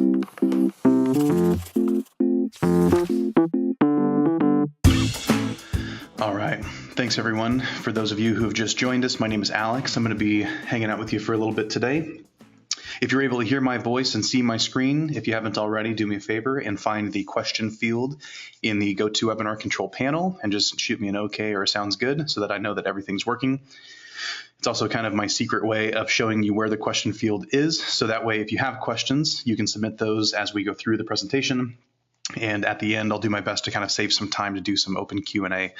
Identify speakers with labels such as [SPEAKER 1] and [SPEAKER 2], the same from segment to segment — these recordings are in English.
[SPEAKER 1] All right. Thanks, everyone. For those of you who have just joined us, my name is Alex. I'm going to be hanging out with you for a little bit today. If you're able to hear my voice and see my screen, if you haven't already, do me a favor and find the question field in the GoToWebinar control panel and just shoot me an OK or a sounds good so that I know that everything's working. It's also kind of my secret way of showing you where the question field is. So that way, if you have questions, you can submit those as we go through the presentation. And at the end, I'll do my best to kind of save some time to do some open Q&A.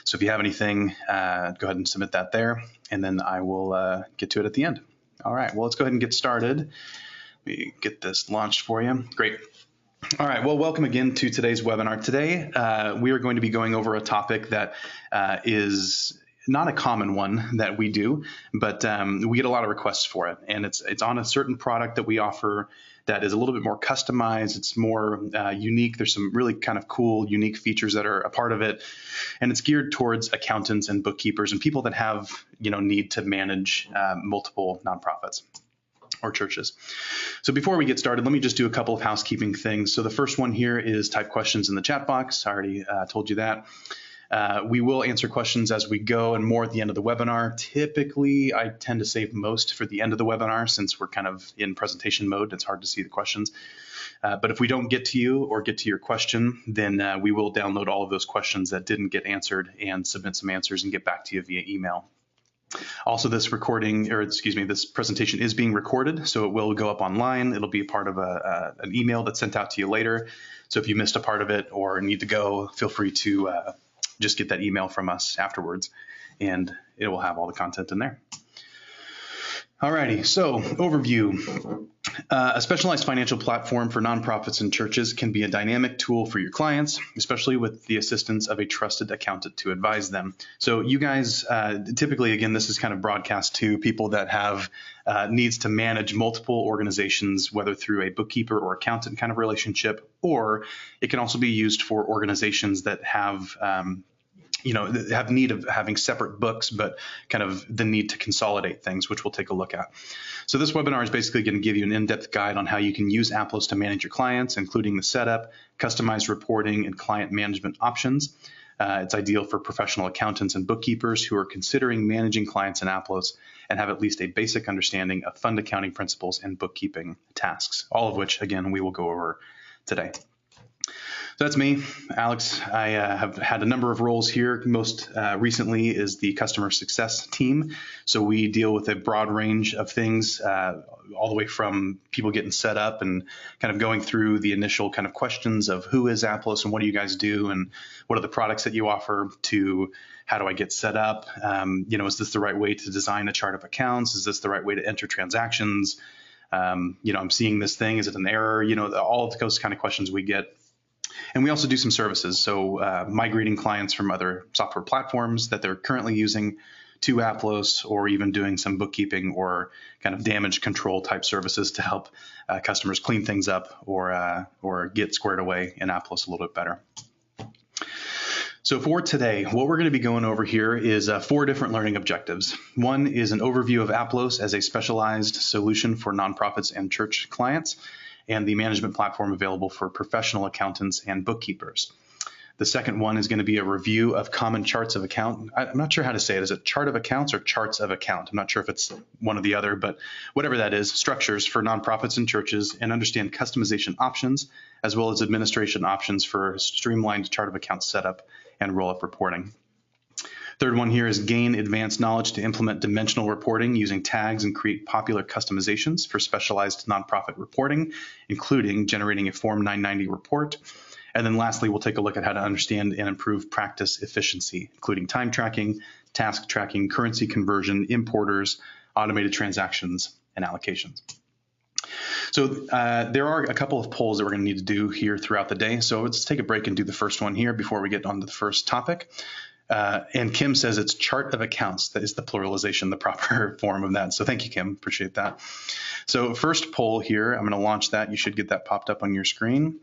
[SPEAKER 1] So if you have anything, go ahead and submit that there, and then I will get to it at the end. All right, well, let's go ahead and get started. Let me get this launched for you. Great. All right, well, welcome again to today's webinar. Today, we are going to be going over a topic that is not a common one that we do, but we get a lot of requests for it. And it's on a certain product that we offer that is a little bit more customized. It's more unique. There's some really kind of cool, unique features that are a part of it. And it's geared towards accountants and bookkeepers and people that have, need to manage multiple nonprofits or churches. So before we get started, let me just do a couple of housekeeping things. So the first one here is type questions in the chat box. I already told you that. We will answer questions as we go and more at the end of the webinar. Typically, I tend to save most for the end of the webinar since we're kind of in presentation mode. It's hard to see the questions. But if we don't get to you or get to your question, then we will download all of those questions that didn't get answered and submit some answers and get back to you via email. Also, this presentation is being recorded, so it will go up online. It'll be a part of an email that's sent out to you later. So if you missed a part of it or need to go, feel free to just get that email from us afterwards, and it will have all the content in there. Alrighty, so overview. A specialized financial platform for nonprofits and churches can be a dynamic tool for your clients, especially with the assistance of a trusted accountant to advise them. So you guys, typically, again, this is kind of broadcast to people that have needs to manage multiple organizations, whether through a bookkeeper or accountant kind of relationship, or it can also be used for organizations that have have need of having separate books, but kind of the need to consolidate things, which we'll take a look at. So this webinar is basically going to give you an in-depth guide on how you can use Aplos to manage your clients, including the setup, customized reporting, and client management options. It's ideal for professional accountants and bookkeepers who are considering managing clients in Aplos and have at least a basic understanding of fund accounting principles and bookkeeping tasks, all of which, again, we will go over today. So that's me, Alex. I have had a number of roles here. Most recently is the customer success team. So we deal with a broad range of things, all the way from people getting set up and kind of going through the initial kind of questions of who is Aplos and what do you guys do and what are the products that you offer, to how do I get set up? Is this the right way to design a chart of accounts? Is this the right way to enter transactions? I'm seeing this thing. Is it an error? All of those kind of questions we get. And we also do some services, so migrating clients from other software platforms that they're currently using to Aplos, or even doing some bookkeeping or kind of damage control type services to help customers clean things up or get squared away in Aplos a little bit better. So for today, what we're going to be going over here is 4 different learning objectives. One is an overview of Aplos as a specialized solution for nonprofits and church clients, and the management platform available for professional accountants and bookkeepers. The second one is going to be a review of common charts of account. I'm not sure how to say it. Is it chart of accounts or charts of account? I'm not sure if it's one or the other, but whatever that is, structures for nonprofits and churches, and understand customization options, as well as administration options for streamlined chart of account setup and roll-up reporting. Third one here is gain advanced knowledge to implement dimensional reporting using tags and create popular customizations for specialized nonprofit reporting, including generating a Form 990 report. And then lastly, we'll take a look at how to understand and improve practice efficiency, including time tracking, task tracking, currency conversion, importers, automated transactions, and allocations. So there are a couple of polls that we're going to need to do here throughout the day. So let's take a break and do the first one here before we get on to the first topic. And Kim says it's chart of accounts. That is the pluralization, the proper form of that. So thank you, Kim. Appreciate that. So first poll here, I'm going to launch that. You should get that popped up on your screen.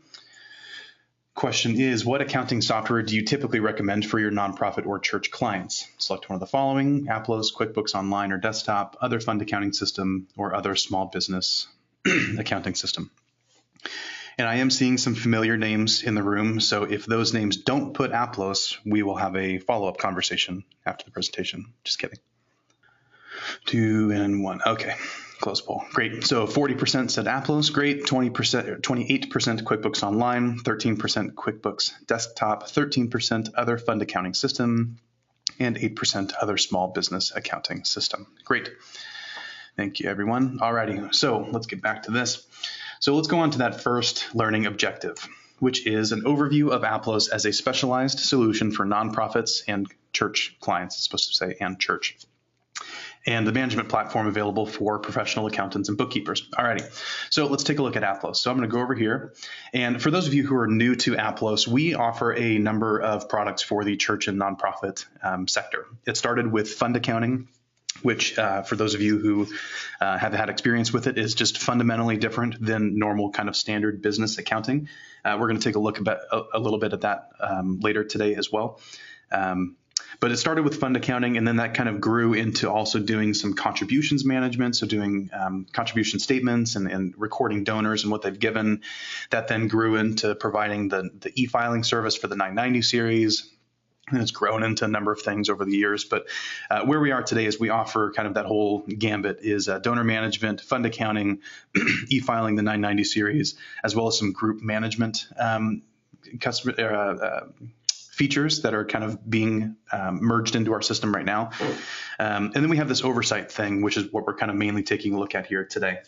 [SPEAKER 1] Question is, what accounting software do you typically recommend for your nonprofit or church clients? Select one of the following: Aplos, QuickBooks Online or Desktop, other fund accounting system, or other small business accounting system. And I am seeing some familiar names in the room, so if those names don't put Aplos, we will have a follow-up conversation after the presentation. Just kidding. 2 and 1. Okay, close poll. Great. So 40% said Aplos. Great. 20%, 28% QuickBooks Online, 13% QuickBooks Desktop, 13% other fund accounting system, and 8% other small business accounting system. Great. Thank you, everyone. Alrighty, so let's get back to this. So let's go on to that first learning objective, which is an overview of Aplos as a specialized solution for nonprofits and church clients. It's supposed to say and church. And the management platform available for professional accountants and bookkeepers. Alrighty, so let's take a look at Aplos. So I'm going to go over here. And for those of you who are new to Aplos, we offer a number of products for the church and nonprofit sector. It started with fund accounting, which for those of you who have had experience with it is just fundamentally different than normal kind of standard business accounting. We're going to take a look at a little bit at that later today as well. But it started with fund accounting, and then that kind of grew into also doing some contributions management, so doing contribution statements and recording donors and what they've given. That then grew into providing the e-filing service for the 990 series. And it's grown into a number of things over the years. But where we are today is we offer kind of that whole gambit is donor management, fund accounting, e-filing the 990 series, as well as some group management features that are kind of being merged into our system right now. And then we have this oversight thing, which is what we're kind of mainly taking a look at here today.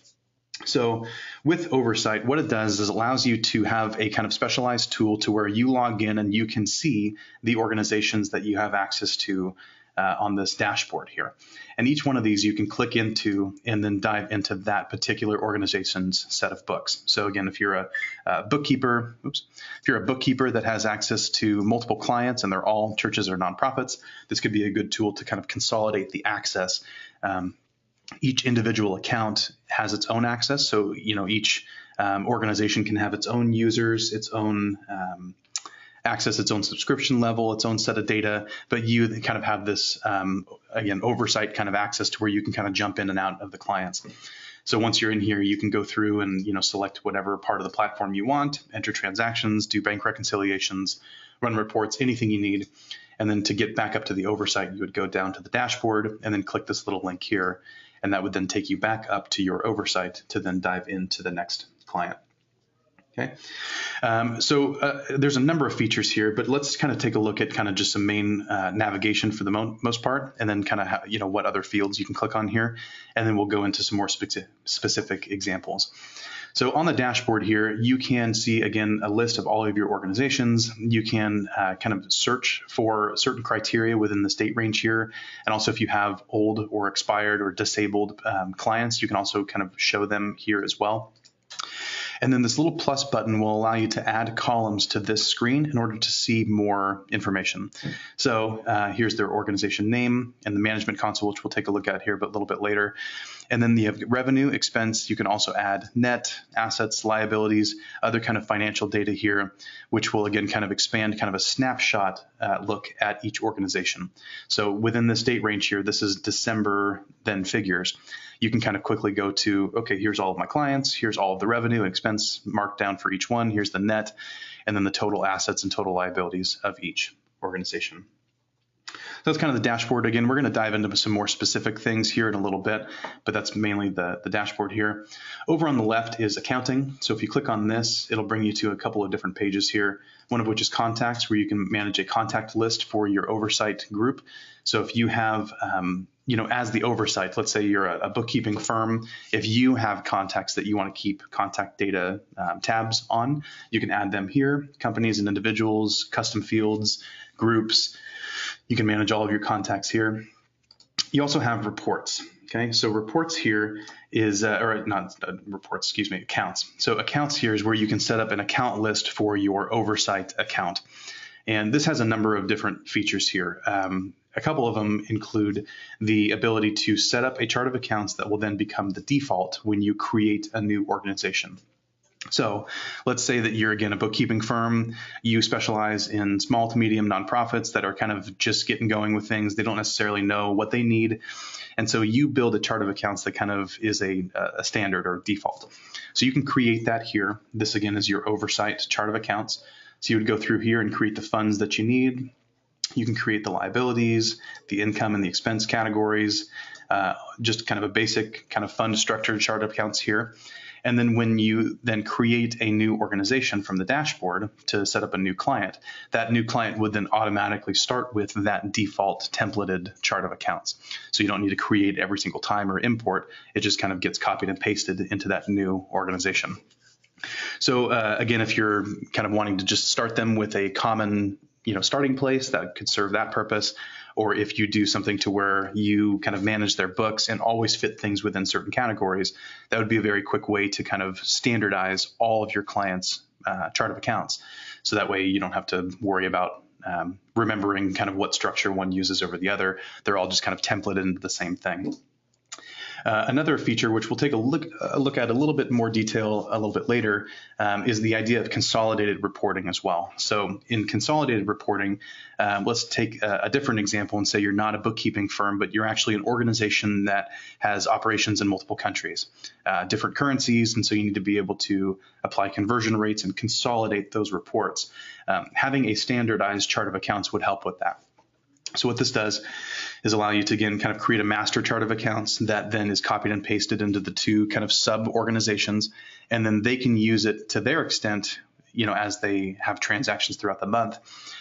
[SPEAKER 1] So with oversight, what it does is it allows you to have a kind of specialized tool to where you log in and you can see the organizations that you have access to on this dashboard here. And each one of these you can click into and then dive into that particular organization's set of books. So again, if you're a bookkeeper, if you're a bookkeeper that has access to multiple clients and they're all churches or nonprofits, this could be a good tool to kind of consolidate the access. Each individual account has its own access. So, each organization can have its own users, its own access, its own subscription level, its own set of data, but you kind of have this, again, oversight kind of access to where you can kind of jump in and out of the clients. So once you're in here, you can go through and, select whatever part of the platform you want, enter transactions, do bank reconciliations, run reports, anything you need. And then to get back up to the oversight, you would go down to the dashboard and then click this little link here. And that would then take you back up to your oversight to then dive into the next client. Okay, so there's a number of features here, but let's kind of take a look at kind of just some main navigation for the most part, and then kind of what other fields you can click on here, and then we'll go into some more specific examples. So on the dashboard here, you can see, again, a list of all of your organizations. You can kind of search for certain criteria within the state range here. And also if you have old or expired or disabled clients, you can also kind of show them here as well. And then this little plus button will allow you to add columns to this screen in order to see more information. So here's their organization name and the management console, which we'll take a look at here a little bit later. And then the revenue, expense, you can also add net, assets, liabilities, other kind of financial data here, which will again kind of expand kind of a snapshot look at each organization. So within this date range here, this is December then figures. You can kind of quickly go to, okay, here's all of my clients, here's all of the revenue and expense marked down for each one, here's the net, and then the total assets and total liabilities of each organization. So that's kind of the dashboard. Again, we're going to dive into some more specific things here in a little bit, but that's mainly the dashboard here. Over on the left is accounting. So if you click on this, it'll bring you to a couple of different pages here, one of which is contacts, where you can manage a contact list for your oversight group. So if you have, as the oversight, let's say you're a bookkeeping firm, if you have contacts that you want to keep contact data tabs on, you can add them here, companies and individuals, custom fields, groups. You can manage all of your contacts here. You also have reports. Okay, so reports here is, accounts. So accounts here is where you can set up an account list for your oversight account. And this has a number of different features here. A couple of them include the ability to set up a chart of accounts that will then become the default when you create a new organization. So let's say that you're, again, a bookkeeping firm. You specialize in small to medium nonprofits that are kind of just getting going with things. They don't necessarily know what they need. And so you build a chart of accounts that kind of is a standard or default. So you can create that here. This again is your oversight chart of accounts. So you would go through here and create the funds that you need. You can create the liabilities, the income and the expense categories, just kind of a basic kind of fund structure chart of accounts here. And then when you then create a new organization from the dashboard to set up a new client, that new client would then automatically start with that default templated chart of accounts. So you don't need to create every single time or import. It just kind of gets copied and pasted into that new organization. So again, if you're kind of wanting to just start them with a common starting place, that could serve that purpose. Or if you do something to where you kind of manage their books and always fit things within certain categories, that would be a very quick way to kind of standardize all of your clients' chart of accounts. So that way you don't have to worry about remembering kind of what structure one uses over the other. They're all just kind of templated into the same thing. Another feature, which we'll take a look at a little bit more detail a little bit later, is the idea of consolidated reporting as well. So in consolidated reporting, let's take a different example and say you're not a bookkeeping firm, but you're actually an organization that has operations in multiple countries, different currencies, and so you need to be able to apply conversion rates and consolidate those reports. Having a standardized chart of accounts would help with that. So what this does is allow you to, again, kind of create a master chart of accounts that then is copied and pasted into the two kind of sub-organizations, and then they can use it to their extent, as they have transactions throughout the month.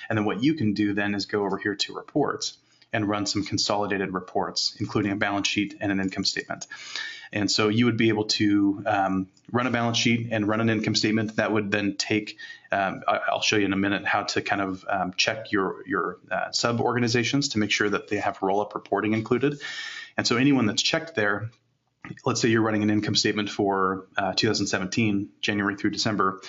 [SPEAKER 1] And then what you can do then is go over here to reports and run some consolidated reports, including a balance sheet and an income statement. And so you would be able to run a balance sheet and run an income statement that would then take, I'll show you in a minute how to kind of check your sub-organizations to make sure that they have roll-up reporting included. And so anyone that's checked there, let's say you're running an income statement for 2017, January through December,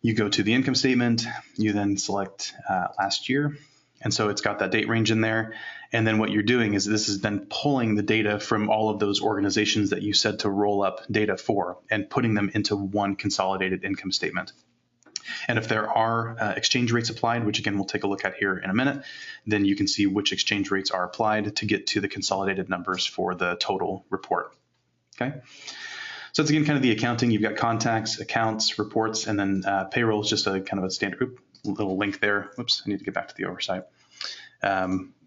[SPEAKER 1] you go to the income statement, you then select last year. And so it's got that date range in there. And then what you're doing is this is then pulling the data from all of those organizations that you said to roll up data for and putting them into one consolidated income statement. And if there are exchange rates applied, which again, we'll take a look at here in a minute, then you can see which exchange rates are applied to get to the consolidated numbers for the total report. Okay. So that's again kind of the accounting. You've got contacts, accounts, reports, and then payroll is just a kind of a standard little link there. Whoops, I need to get back to the oversight.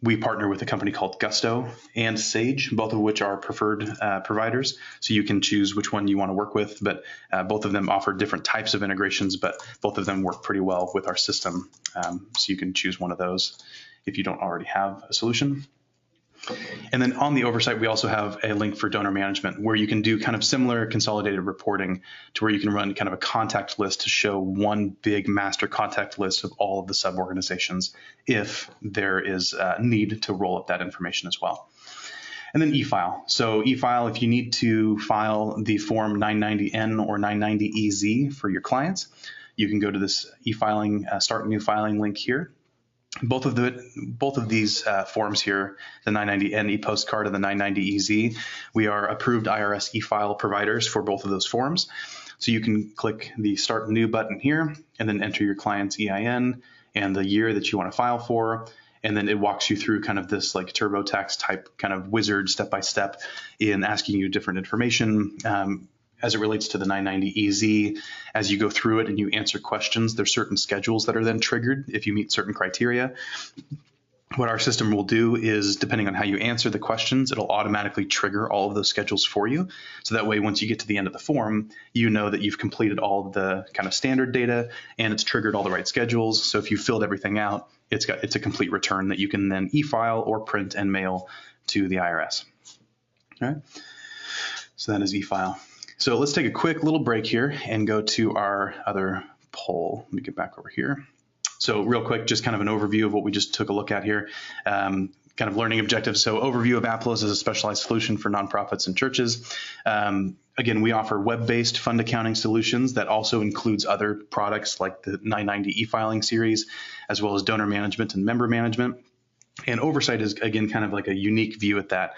[SPEAKER 1] We partner with a company called Gusto and Sage, both of which are preferred providers. So you can choose which one you want to work with, but both of them offer different types of integrations, but both of them work pretty well with our system. So you can choose one of those if you don't already have a solution. And then on the oversight, we also have a link for donor management where you can do kind of similar consolidated reporting to where you can run kind of a contact list to show one big master contact list of all of the sub-organizations if there is a need to roll up that information as well. And then e-file. So e-file, if you need to file the form 990N or 990EZ for your clients, you can go to this e-filing, start new filing link here. Both of these forms here, the 990N e-postcard and the 990EZ, we are approved IRS e-file providers for both of those forms. So you can click the Start New button here and then enter your client's EIN and the year that you want to file for. And then it walks you through kind of this like TurboTax type kind of wizard step-by-step in asking you different information. As it relates to the 990EZ, as you go through it and you answer questions, there's certain schedules that are then triggered if you meet certain criteria. What our system will do is, depending on how you answer the questions, it'll automatically trigger all of those schedules for you. So that way, once you get to the end of the form, you know that you've completed all of the kind of standard data and it's triggered all the right schedules. So if you filled everything out, it's a complete return that you can then e-file or print and mail to the IRS. All right. So that is e-file. So let's take a quick little break here and go to our other poll. Let me get back over here. So real quick, just kind of an overview of what we just took a look at here. Kind of learning objectives. So overview of Aplos is a specialized solution for nonprofits and churches. Again, we offer web-based fund accounting solutions that also includes other products like the 990 e-filing series, as well as donor management and member management. And oversight is, again, kind of like a unique view at that.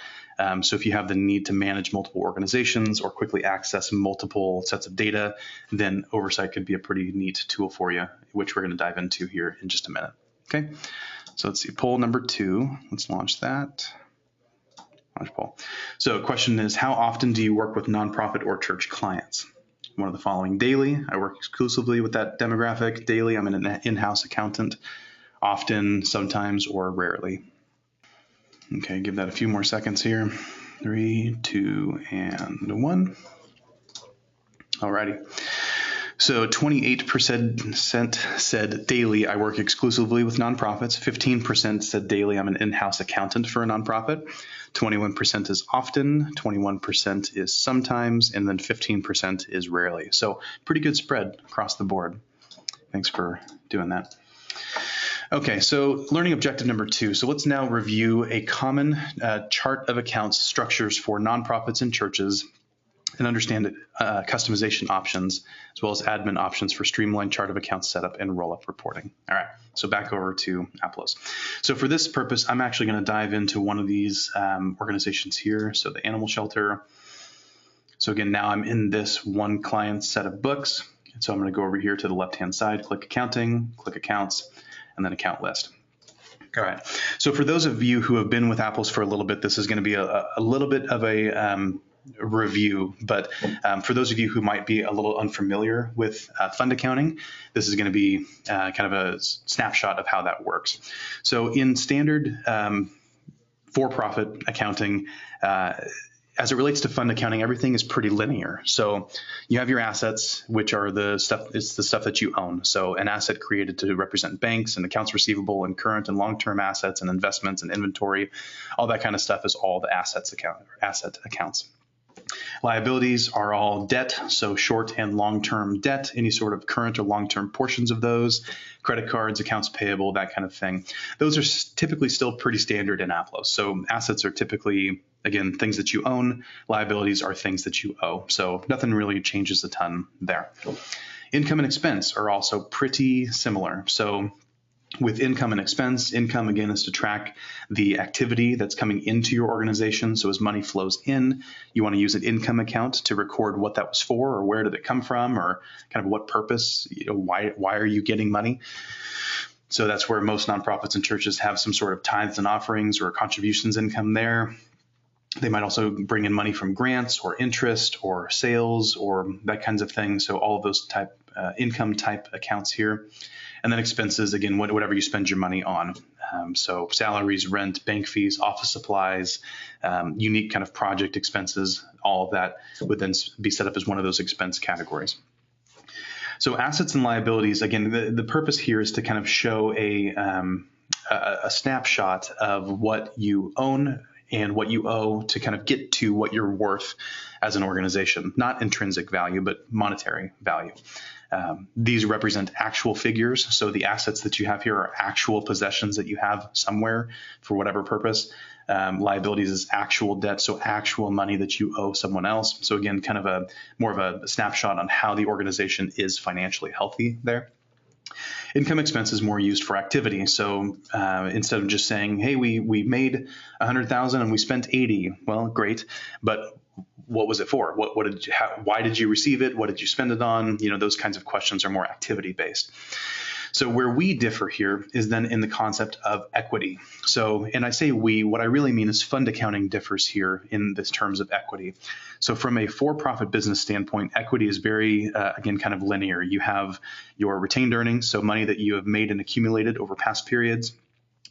[SPEAKER 1] So if you have the need to manage multiple organizations or quickly access multiple sets of data, then oversight could be a pretty neat tool for you, which we're going to dive into here in just a minute. Okay, so let's see, poll number 2. Let's launch that. Launch poll. So the question is, how often do you work with nonprofit or church clients? one of the following: daily, I work exclusively with that demographic. Daily, I'm an in-house accountant, often, sometimes, or rarely. Okay, give that a few more seconds here. 3, 2, and 1. Alrighty. So 28% said daily, I work exclusively with nonprofits. 15% said daily, I'm an in-house accountant for a nonprofit. 21% is often, 21% is sometimes, and then 15% is rarely. So pretty good spread across the board. Thanks for doing that. Okay, so learning objective number 2. So let's now review a common chart of accounts structures for nonprofits and churches, and understand customization options, as well as admin options for streamlined chart of accounts setup and roll-up reporting. All right, so back over to Aplos. So for this purpose, I'm actually going to dive into one of these organizations here. So the animal shelter. So again, now I'm in this one client set of books. So I'm going to go over here to the left-hand side, click accounting, click accounts, and then account list. All right. So for those of you who have been with Aplos for a little bit, this is going to be a little bit of a review, but for those of you who might be a little unfamiliar with fund accounting, this is going to be kind of a snapshot of how that works. So in standard for-profit accounting, as it relates to fund accounting, everything is pretty linear. So you have your assets, which are the stuff that you own. So an asset created to represent banks and accounts receivable and current and long-term assets and investments and inventory, all that kind of stuff is all the asset accounts. Liabilities are all debt, so short and long-term debt, any sort of current or long-term portions of those, credit cards, accounts payable, that kind of thing. Those are typically still pretty standard in Aplos. So assets are typically, again, things that you own. Liabilities are things that you owe. So nothing really changes a ton there. Income and expense are also pretty similar. So with income and expense, income, again, is to track the activity that's coming into your organization. So as money flows in, you want to use an income account to record what that was for, or where did it come from, or kind of what purpose, why are you getting money? So that's where most nonprofits and churches have some sort of tithes and offerings or contributions income there. They might also bring in money from grants or interest or sales or that kinds of things. So all of those income type accounts here. And then expenses, again, whatever you spend your money on. So salaries, rent, bank fees, office supplies, unique kind of project expenses, all of that would then be set up as one of those expense categories. So assets and liabilities, again, the purpose here is to kind of show a snapshot of what you own and what you owe to kind of get to what you're worth as an organization. Not intrinsic value, but monetary value. These represent actual figures. So the assets that you have here are actual possessions that you have somewhere for whatever purpose. Liabilities is actual debt, so actual money that you owe someone else. So again, kind of more of a snapshot on how the organization is financially healthy there. Income expense is more used for activity. So instead of just saying, hey, we made 100,000 and we spent 80, well, great, but what was it for? Why did you receive it? What did you spend it on? Those kinds of questions are more activity based. So where we differ here is then in the concept of equity. So, and I say we, what I really mean is fund accounting differs here in this terms of equity. So from a for-profit business standpoint, equity is very, again, kind of linear. You have your retained earnings, so money that you have made and accumulated over past periods.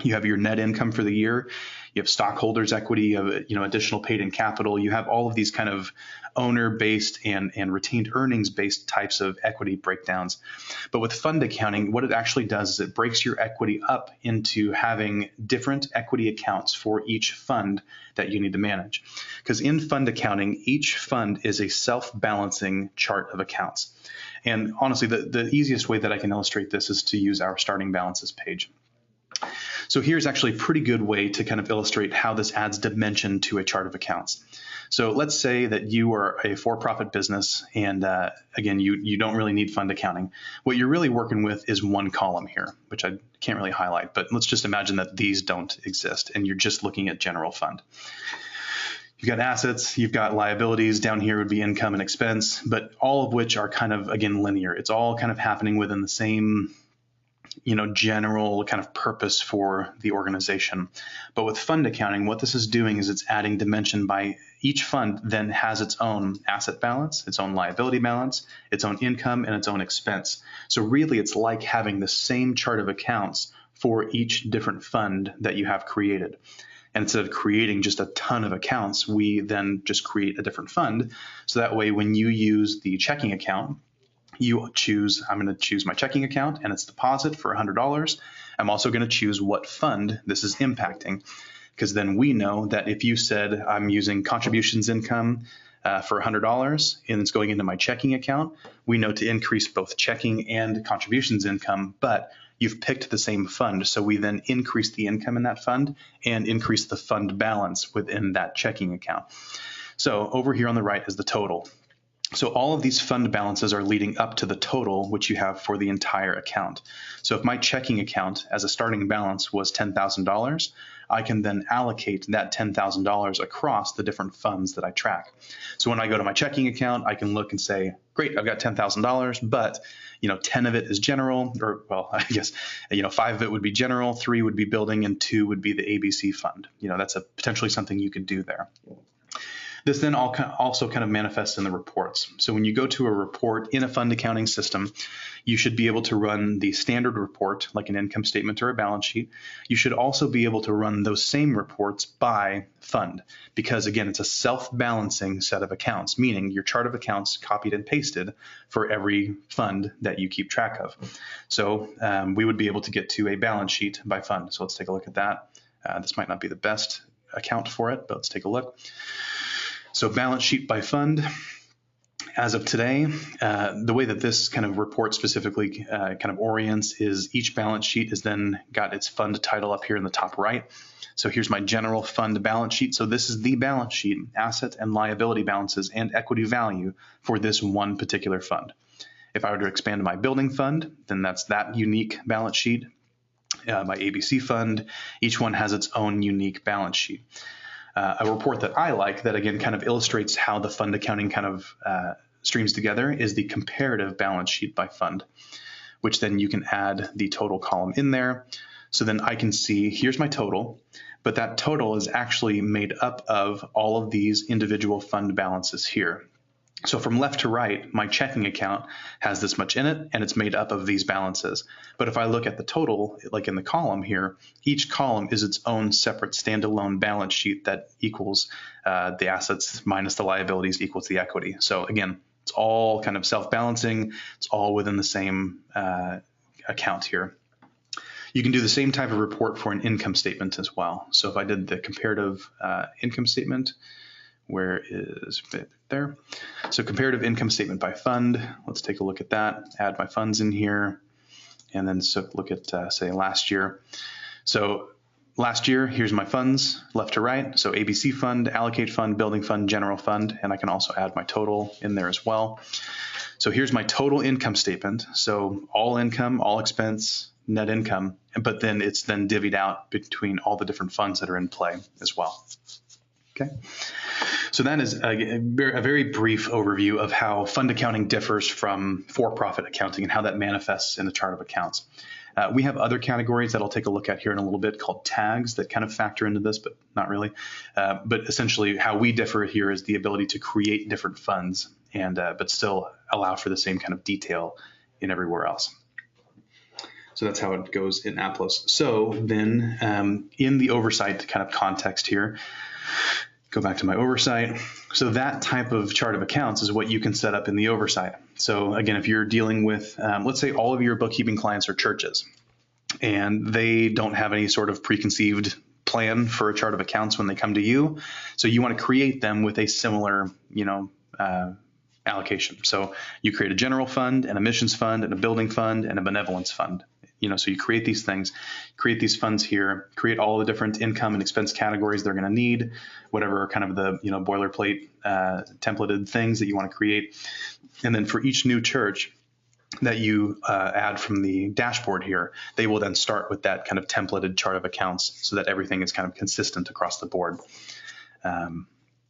[SPEAKER 1] You have your net income for the year. You have stockholders' equity. You have additional paid-in capital. You have all of these kind of owner-based and retained earnings-based types of equity breakdowns. But with fund accounting, what it actually does is it breaks your equity up into having different equity accounts for each fund that you need to manage. Because in fund accounting, each fund is a self-balancing chart of accounts. And honestly, the easiest way that I can illustrate this is to use our starting balances page. So here's actually a pretty good way to kind of illustrate how this adds dimension to a chart of accounts. So let's say that you are a for-profit business and again, you don't really need fund accounting. What you're really working with is one column here, which I can't really highlight, but let's just imagine that these don't exist and you're just looking at general fund. You've got assets, you've got liabilities, down here would be income and expense, but all of which are kind of, again, linear. It's all kind of happening within the same general kind of purpose for the organization. But with fund accounting, what this is doing is it's adding dimension by each fund then has its own asset balance, its own liability balance, its own income, and its own expense. So really, it's like having the same chart of accounts for each different fund that you have created. And instead of creating just a ton of accounts, we then just create a different fund. So that way, when you use the checking account, I'm going to choose my checking account and its deposit for $100. I'm also going to choose what fund this is impacting, because then we know that if you said I'm using contributions income for $100 and it's going into my checking account, we know to increase both checking and contributions income, but you've picked the same fund. So we then increase the income in that fund and increase the fund balance within that checking account. So over here on the right is the total. So all of these fund balances are leading up to the total, which you have for the entire account. So if my checking account as a starting balance was $10,000, I can then allocate that $10,000 across the different funds that I track. So when I go to my checking account, I can look and say, great, I've got $10,000, but 10 of it is general, or well, I guess 5 of it would be general, 3 would be building, and 2 would be the ABC fund. That's potentially something you could do there. This then also kind of manifests in the reports. So when you go to a report in a fund accounting system, you should be able to run the standard report, like an income statement or a balance sheet. You should also be able to run those same reports by fund, because again, it's a self-balancing set of accounts, meaning your chart of accounts copied and pasted for every fund that you keep track of. So we would be able to get to a balance sheet by fund. So let's take a look at that. This might not be the best account for it, but let's take a look. So balance sheet by fund, as of today, the way that this kind of report specifically kind of orients is each balance sheet has then got its fund title up here in the top right. So here's my general fund balance sheet. So this is the balance sheet, asset and liability balances and equity value for this one particular fund. If I were to expand my building fund, then that's that unique balance sheet. My ABC fund, each one has its own unique balance sheet. A report that I like that, again, kind of illustrates how the fund accounting kind of streams together is the comparative balance sheet by fund, which then you can add the total column in there. So then I can see, here's my total, but that total is actually made up of all of these individual fund balances here. So from left to right, my checking account has this much in it, and it's made up of these balances. But if I look at the total, like in the column here, each column is its own separate standalone balance sheet that equals the assets minus the liabilities equals the equity. So again, it's all kind of self-balancing. It's all within the same account here. You can do the same type of report for an income statement as well. So if I did the comparative income statement, where is it there? So comparative income statement by fund. Let's take a look at that. Add my funds in here, and then look at say last year. So last year, here's my funds left to right. So ABC fund, allocate fund, building fund, general fund, and I can also add my total in there as well. So here's my total income statement. So all income, all expense, net income, but then it's then divvied out between all the different funds that are in play as well. Okay. So that is a very brief overview of how fund accounting differs from for-profit accounting and how that manifests in the chart of accounts. We have other categories that I'll take a look at here in a little bit called tags that kind of factor into this, but not really. But essentially how we differ here is the ability to create different funds and but still allow for the same kind of detail in everywhere else. So that's how it goes in Aplos. So then in the oversight kind of context here, go back to my oversight. So that type of chart of accounts is what you can set up in the oversight. So again, if you're dealing with, let's say all of your bookkeeping clients are churches and they don't have any sort of preconceived plan for a chart of accounts when they come to you. So you want to create them with a similar, allocation. So you create a general fund and a missions fund and a building fund and a benevolence fund. So you create these things, create these funds here, create all the different income and expense categories they're going to need, whatever kind of the, boilerplate templated things that you want to create. And then for each new church that you add from the dashboard here, they will then start with that kind of templated chart of accounts so that everything is kind of consistent across the board.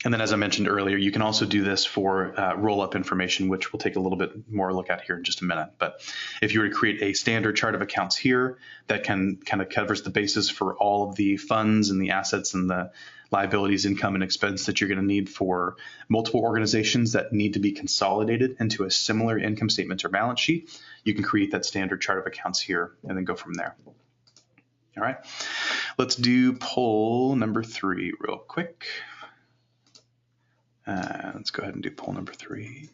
[SPEAKER 1] And then, as I mentioned earlier, you can also do this for roll-up information, which we'll take a little bit more look at here in just a minute. But if you were to create a standard chart of accounts here that kind of covers the basis for all of the funds and the assets and the liabilities, income, and expense that you're going to need for multiple organizations that need to be consolidated into a similar income statement or balance sheet, you can create that standard chart of accounts here and then go from there. All right, let's do poll number 3 real quick. Let's go ahead and do poll number 3.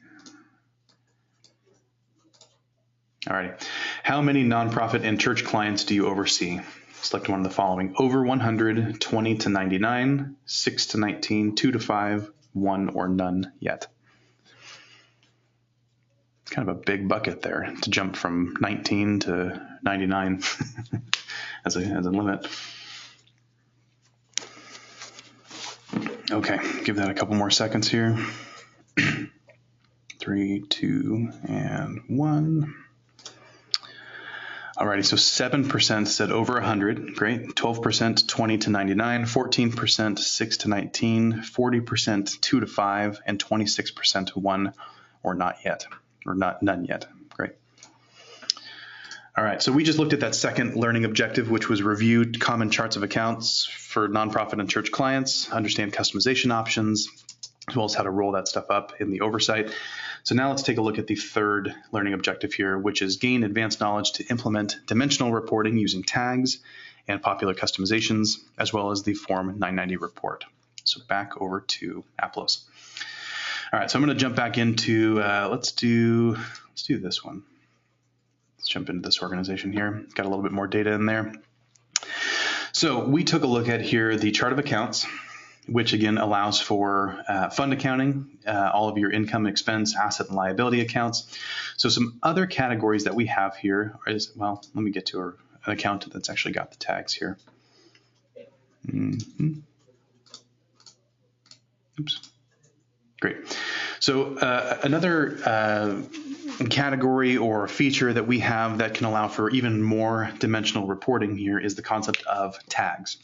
[SPEAKER 1] All right. How many nonprofit and church clients do you oversee? Select one of the following: over 100, 20 to 99, 6 to 19, 2 to 5, 1 or none yet. It's kind of a big bucket there to jump from 19 to 99 as a limit. Okay, give that a couple more seconds here. 3, 2, and 1. Alrighty, so 7% said over 100, great. 12%, 20 to 99, 14%, 6 to 19, 40%, 2 to 5, and 26% 1 or not yet, or none yet. Great. All right, so we just looked at that second learning objective, which was reviewed common charts of accounts for nonprofit and church clients, understand customization options, as well as how to roll that stuff up in the oversight. So now let's take a look at the third learning objective here, which is gain advanced knowledge to implement dimensional reporting using tags and popular customizations, as well as the Form 990 report. So back over to Aplos. All right, so I'm going to jump back into, let's do this one. Let's jump into this organization here. Got a little bit more data in there. So we took a look at here the chart of accounts, which again allows for fund accounting, all of your income, expense, asset, and liability accounts. So some other categories that we have here is, well, let me get to an account that's actually got the tags here. Oops. Great. So another category or feature that we have that can allow for even more dimensional reporting here is the concept of tags.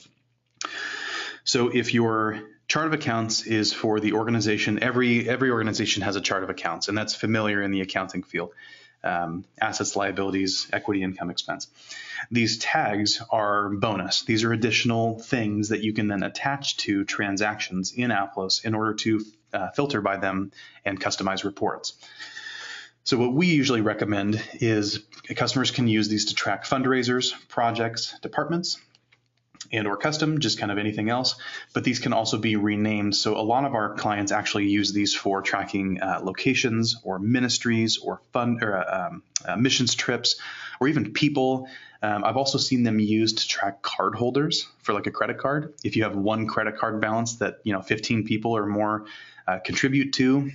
[SPEAKER 1] So if your chart of accounts is for the organization, every organization has a chart of accounts, and that's familiar in the accounting field. Assets, liabilities, equity, income, expense. These tags are bonus. These are additional things that you can then attach to transactions in Aplos in order to filter by them and customize reports. So what we usually recommend is customers can use these to track fundraisers, projects, departments, and or custom, just kind of anything else. But these can also be renamed. So a lot of our clients actually use these for tracking locations or ministries or missions trips or even people. I've also seen them used to track card holders for like a credit card. If you have one credit card balance that 15 people or more contribute to,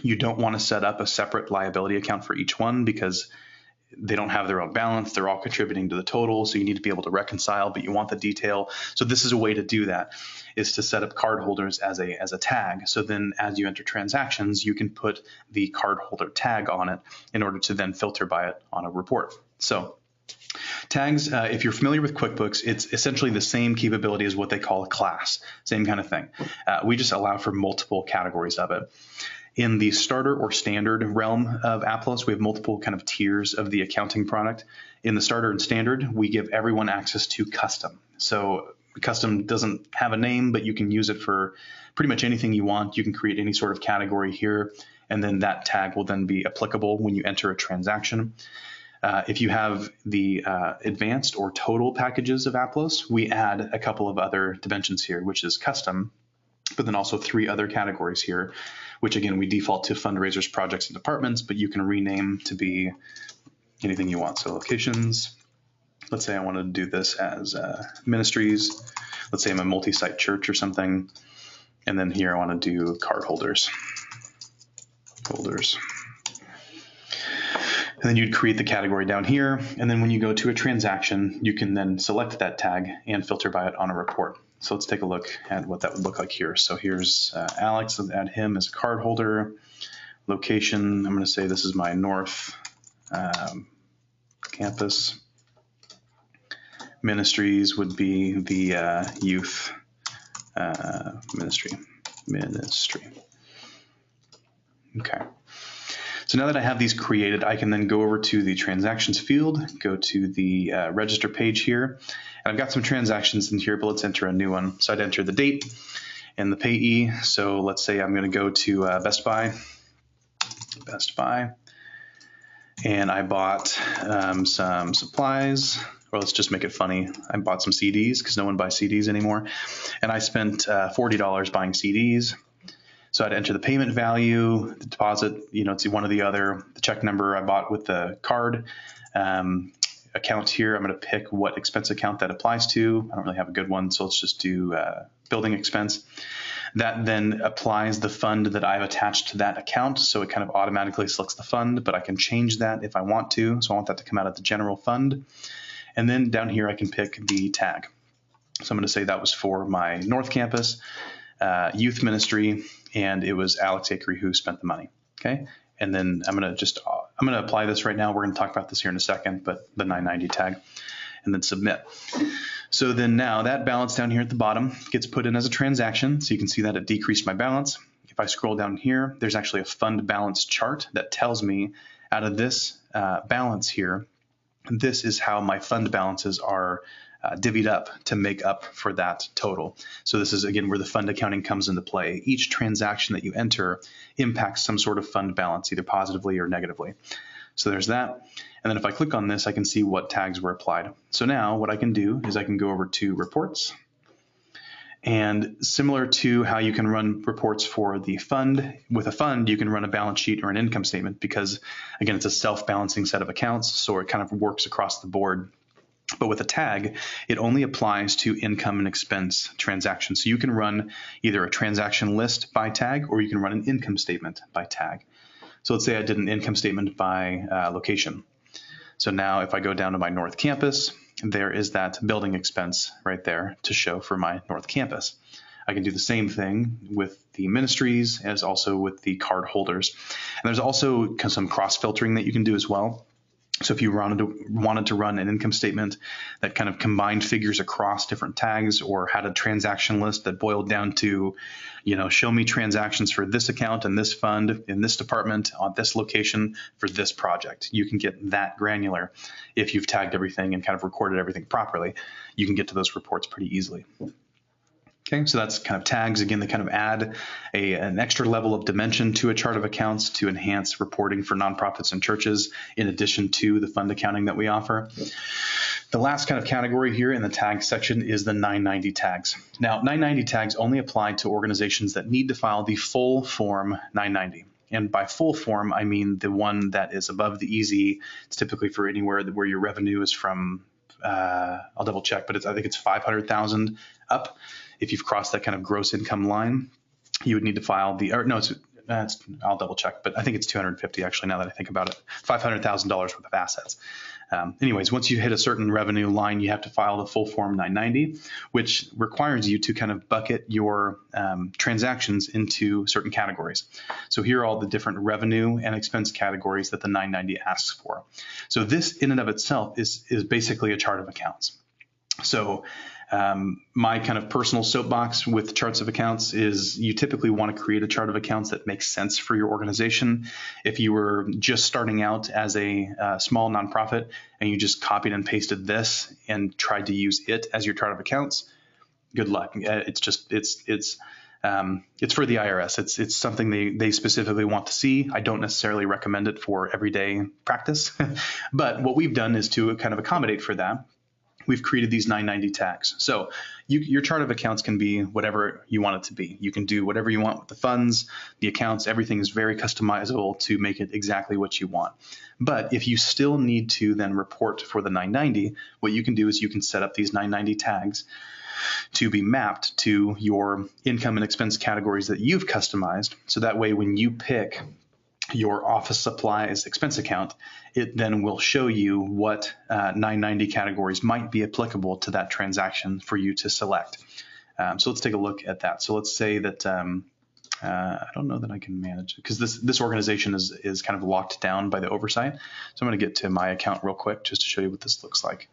[SPEAKER 1] you don't want to set up a separate liability account for each one because they don't have their own balance. They're all contributing to the total. So you need to be able to reconcile, but you want the detail. So this is a way to do that, is to set up card holders as a tag. So then as you enter transactions, you can put the card holder tag on it in order to then filter by it on a report. So tags, if you're familiar with QuickBooks, it's essentially the same capability as what they call a class, same kind of thing. We just allow for multiple categories of it. In the starter or standard realm of Aplos, we have multiple kind of tiers of the accounting product. In the starter and standard, we give everyone access to custom. So custom doesn't have a name, but you can use it for pretty much anything you want. You can create any sort of category here, and then that tag will then be applicable when you enter a transaction. If you have the advanced or total packages of Aplos, we add a couple of other dimensions here, which is custom, but then also 3 other categories here, which again, we default to fundraisers, projects, and departments, but you can rename to be anything you want. So locations, let's say I want to do this as ministries. Let's say I'm a multi-site church or something. And then here I want to do card holders. And then you'd create the category down here. And then when you go to a transaction, you can then select that tag and filter by it on a report. So let's take a look at what that would look like here. So here's Alex. Let's add him as a card holder. Location, I'm going to say this is my North campus. Ministries would be the youth ministry. ministry. Okay. So now that I have these created, I can then go over to the transactions field, go to the register page here, and I've got some transactions in here, but let's enter a new one. So I'd enter the date and the payee. So let's say I'm going to go to Best Buy, and I bought some supplies, or let's just make it funny. I bought some CDs because no one buys CDs anymore, and I spent $40 buying CDs. So I'd enter the payment value, the deposit, it's one or the other, the check number I bought with the card, account here. I'm going to pick what expense account that applies to. I don't really have a good one, so let's just do building expense. That then applies the fund that I've attached to that account. So it kind of automatically selects the fund, but I can change that if I want to. So I want that to come out of the general fund. And then down here, I can pick the tag. So I'm going to say that was for my North Campus youth ministry, and it was Alex Akery who spent the money. Okay. And then I'm going to apply this right now. We're going to talk about this here in a second, but the 990 tag, and then submit. So then now that balance down here at the bottom gets put in as a transaction. So you can see that it decreased my balance. If I scroll down here, there's actually a fund balance chart that tells me out of this balance here, this is how my fund balances are divvied up to make up for that total. So this is, again, where the fund accounting comes into play. Each transaction that you enter impacts some sort of fund balance, either positively or negatively. So there's that. And then if I click on this, I can see what tags were applied. So now what I can do is I can go over to reports. And similar to how you can run reports for the fund, with a fund, you can run a balance sheet or an income statement because, again, it's a self-balancing set of accounts. So it kind of works across the board. But with a tag, it only applies to income and expense transactions. So you can run either a transaction list by tag, or you can run an income statement by tag. So let's say I did an income statement by location. So now if I go down to my North Campus, there is that building expense right there to show for my North Campus. I can do the same thing with the ministries as also with the card holders. And there's also some cross-filtering that you can do as well. So if you wanted to run an income statement that kind of combined figures across different tags, or had a transaction list that boiled down to, show me transactions for this account and this fund in this department on this location for this project, you can get that granular. If you've tagged everything and kind of recorded everything properly, you can get to those reports pretty easily. Okay, so that's kind of tags. Again, they kind of add an extra level of dimension to a chart of accounts to enhance reporting for nonprofits and churches, in addition to the fund accounting that we offer. The last kind of category here in the tag section is the 990 tags. Now, 990 tags only apply to organizations that need to file the full Form 990. And by full form, I mean the one that is above the EZ. It's typically for anywhere where your revenue is from, I'll double check, but I think it's 500,000 up. If you've crossed that kind of gross income line, you would need to file I'll double check, but I think it's 250 actually, now that I think about it, $500,000 worth of assets. Anyways, once you hit a certain revenue line, you have to file the full Form 990, which requires you to kind of bucket your transactions into certain categories. So here are all the different revenue and expense categories that the 990 asks for. So this in and of itself is basically a chart of accounts. So my kind of personal soapbox with charts of accounts is you typically want to create a chart of accounts that makes sense for your organization. If you were just starting out as a small nonprofit and you just copied and pasted this and tried to use it as your chart of accounts, good luck. It's for the IRS. It's something they specifically want to see. I don't necessarily recommend it for everyday practice, but what we've done is to kind of accommodate for that. We've created these 990 tags. So your chart of accounts can be whatever you want it to be. You can do whatever you want with the funds, the accounts, everything is very customizable to make it exactly what you want. But if you still need to then report for the 990, what you can do is you can set up these 990 tags to be mapped to your income and expense categories that you've customized. So that way when you pick your office supplies expense account, it then will show you what 990 categories might be applicable to that transaction for you to select. So let's take a look at that. So let's say that I don't know that I can manage because this organization is kind of locked down by the oversight. So I'm going to get to my account real quick just to show you what this looks like.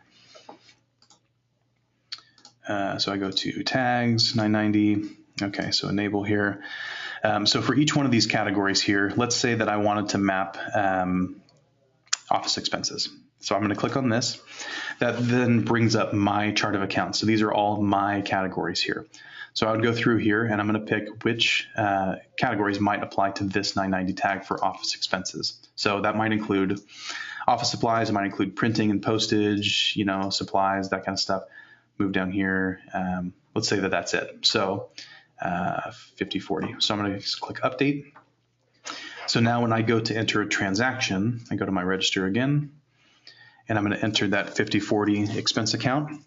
[SPEAKER 1] So I go to tags 990. Okay, so enable here. So for each one of these categories here, let's say that I wanted to map office expenses. So I'm going to click on this. That then brings up my chart of accounts. So these are all my categories here. So I would go through here and I'm going to pick which categories might apply to this 990 tag for office expenses. So that might include office supplies, it might include printing and postage, supplies, that kind of stuff. Move down here. Let's say that that's it. So 5040. So I'm going to just click update. So now when I go to enter a transaction, I go to my register again, and I'm going to enter that 5040 expense account.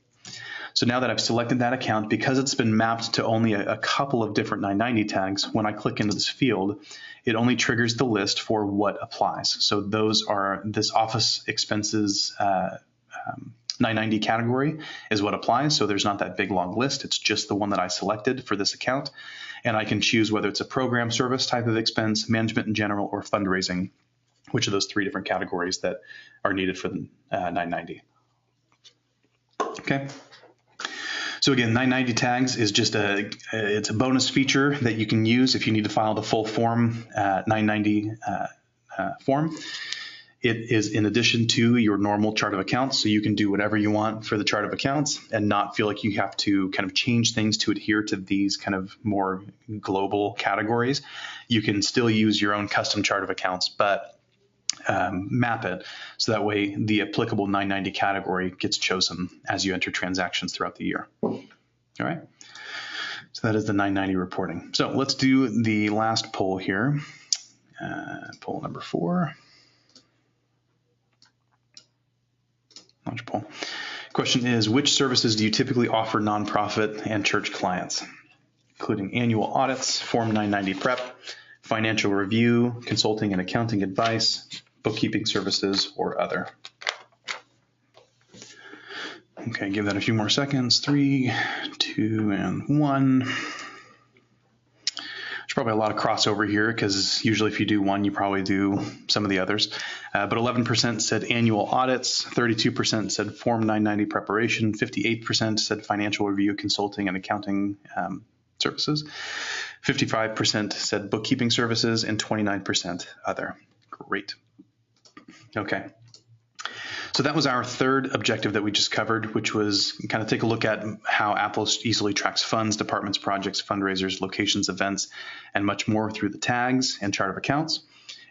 [SPEAKER 1] So now that I've selected that account, because it's been mapped to only a couple of different 990 tags, when I click into this field, it only triggers the list for what applies. So those are this office expenses 990 category is what applies. So there's not that big long list. It's just the one that I selected for this account. And I can choose whether it's a program service type of expense, management in general, or fundraising, which are those three different categories that are needed for the 990. Okay. So again, 990 tags is just it's a bonus feature that you can use if you need to file the full form 990 form. It is in addition to your normal chart of accounts, so you can do whatever you want for the chart of accounts and not feel like you have to kind of change things to adhere to these kind of more global categories. You can still use your own custom chart of accounts, but map it so that way the applicable 990 category gets chosen as you enter transactions throughout the year. All right. So that is the 990 reporting. So let's do the last poll here. Poll number 4. Launch poll. Question is, which services do you typically offer nonprofit and church clients, including annual audits, Form 990 prep, financial review, consulting and accounting advice, bookkeeping services, or other? Okay, give that a few more seconds. 3, 2, and 1. There's probably a lot of crossover here because usually if you do one, you probably do some of the others. But 11% said annual audits, 32% said Form 990 preparation, 58% said financial review, consulting, and accounting services, 55% said bookkeeping services, and 29% other. Great. Okay. So that was our third objective that we just covered, which was kind of take a look at how Aplos easily tracks funds, departments, projects, fundraisers, locations, events, and much more through the tags and chart of accounts,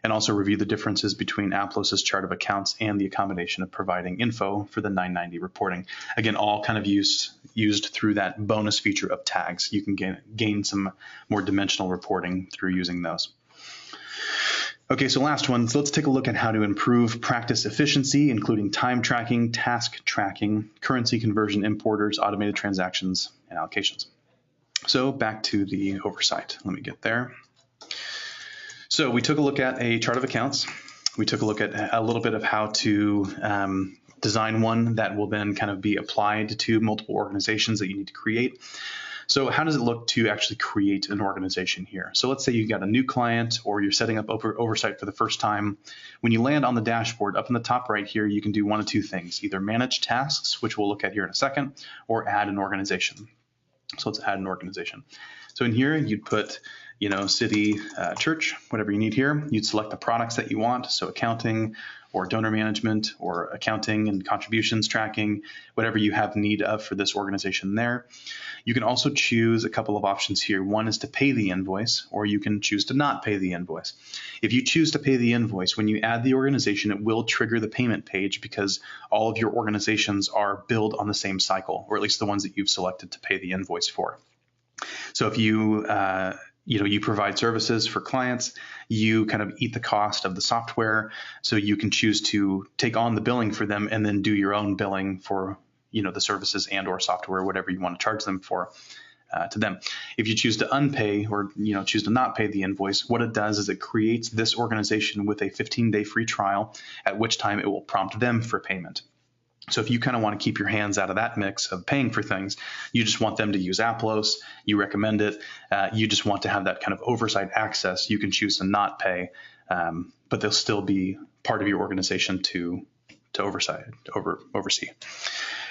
[SPEAKER 1] and also review the differences between Aplos' chart of accounts and the accommodation of providing info for the 990 reporting. Again, all kind of used through that bonus feature of tags. You can gain some more dimensional reporting through using those. Okay, so last one. So let's take a look at how to improve practice efficiency, including time tracking, task tracking, currency conversion importers, automated transactions, and allocations. So back to the oversight. Let me get there. So we took a look at a chart of accounts. We took a look at a little bit of how to design one that will then kind of be applied to multiple organizations that you need to create. So how does it look to actually create an organization here? So let's say you got a new client or you're setting up oversight for the first time. When you land on the dashboard, up in the top right here, you can do one of two things, either manage tasks, which we'll look at here in a second, or add an organization. So let's add an organization. So in here, you'd put, city, church, whatever you need here. You'd select the products that you want, so accounting or donor management or accounting and contributions tracking, whatever you have need of for this organization there. You can also choose a couple of options here. One is to pay the invoice, or you can choose to not pay the invoice. If you choose to pay the invoice, when you add the organization, it will trigger the payment page because all of your organizations are billed on the same cycle, or at least the ones that you've selected to pay the invoice for. So if you you provide services for clients, you kind of eat the cost of the software, so you can choose to take on the billing for them and then do your own billing for the services and or software, whatever you want to charge them for to them. If you choose to unpay or choose to not pay the invoice, what it does is it creates this organization with a 15-day free trial, at which time it will prompt them for payment. So if you kind of want to keep your hands out of that mix of paying for things, you just want them to use Aplos, you recommend it, you just want to have that kind of oversight access, you can choose to not pay, but they'll still be part of your organization to to oversee.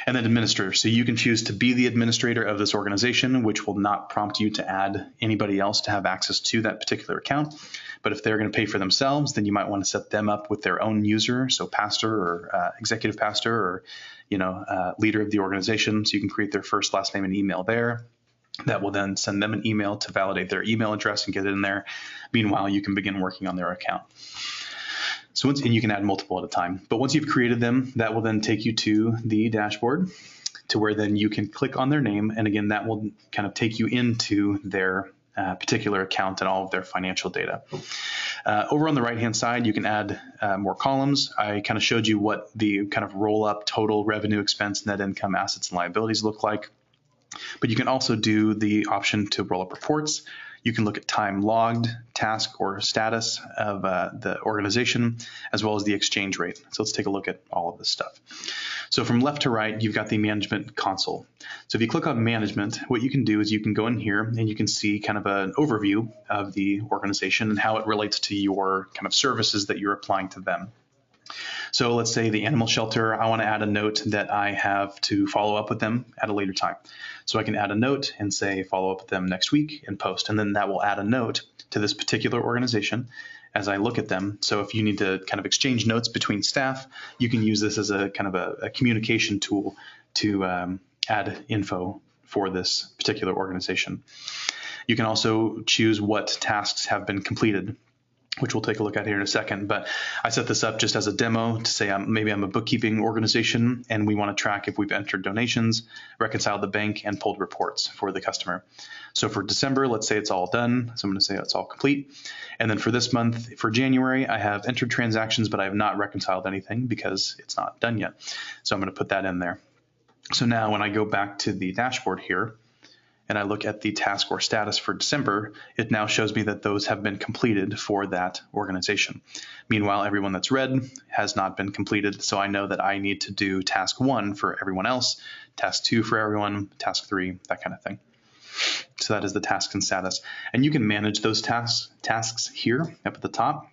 [SPEAKER 1] And then administrator. So you can choose to be the administrator of this organization, which will not prompt you to add anybody else to have access to that particular account. But if they're going to pay for themselves, then you might want to set them up with their own user. So pastor or executive pastor or, leader of the organization. So you can create their first, last name, and email there. That will then send them an email to validate their email address and get it in there. Meanwhile, you can begin working on their account. And you can add multiple at a time. But once you've created them, that will then take you to the dashboard to where then you can click on their name. And again, that will kind of take you into their particular account and all of their financial data. Over on the right-hand side, you can add more columns. I kind of showed you what the kind of roll-up total revenue, expense, net income, assets, and liabilities look like. But you can also do the option to roll up reports. You can look at time logged, task, or status of the organization, as well as the exchange rate. So let's take a look at all of this stuff. So from left to right, you've got the management console. So if you click on management, what you can do is you can go in here and you can see kind of an overview of the organization and how it relates to your kind of services that you're applying to them. So let's say the animal shelter, I want to add a note that I have to follow up with them at a later time. So I can add a note and say follow up with them next week and post, and then that will add a note to this particular organization as I look at them. So if you need to kind of exchange notes between staff, you can use this as a kind of a communication tool to add info for this particular organization. You can also choose what tasks have been completed, which we'll take a look at here in a second. But I set this up just as a demo to say maybe I'm a bookkeeping organization and we want to track if we've entered donations, reconciled the bank, and pulled reports for the customer. So for December, let's say it's all done. So I'm going to say it's all complete. And then for this month, for January, I have entered transactions, but I have not reconciled anything because it's not done yet. So I'm going to put that in there. So now when I go back to the dashboard here, and I look at the task or status for December, it now shows me that those have been completed for that organization. Meanwhile, everyone that's red has not been completed, so I know that I need to do task 1 for everyone else, task 2 for everyone, task 3, that kind of thing. So that is the task and status. And you can manage those tasks here up at the top.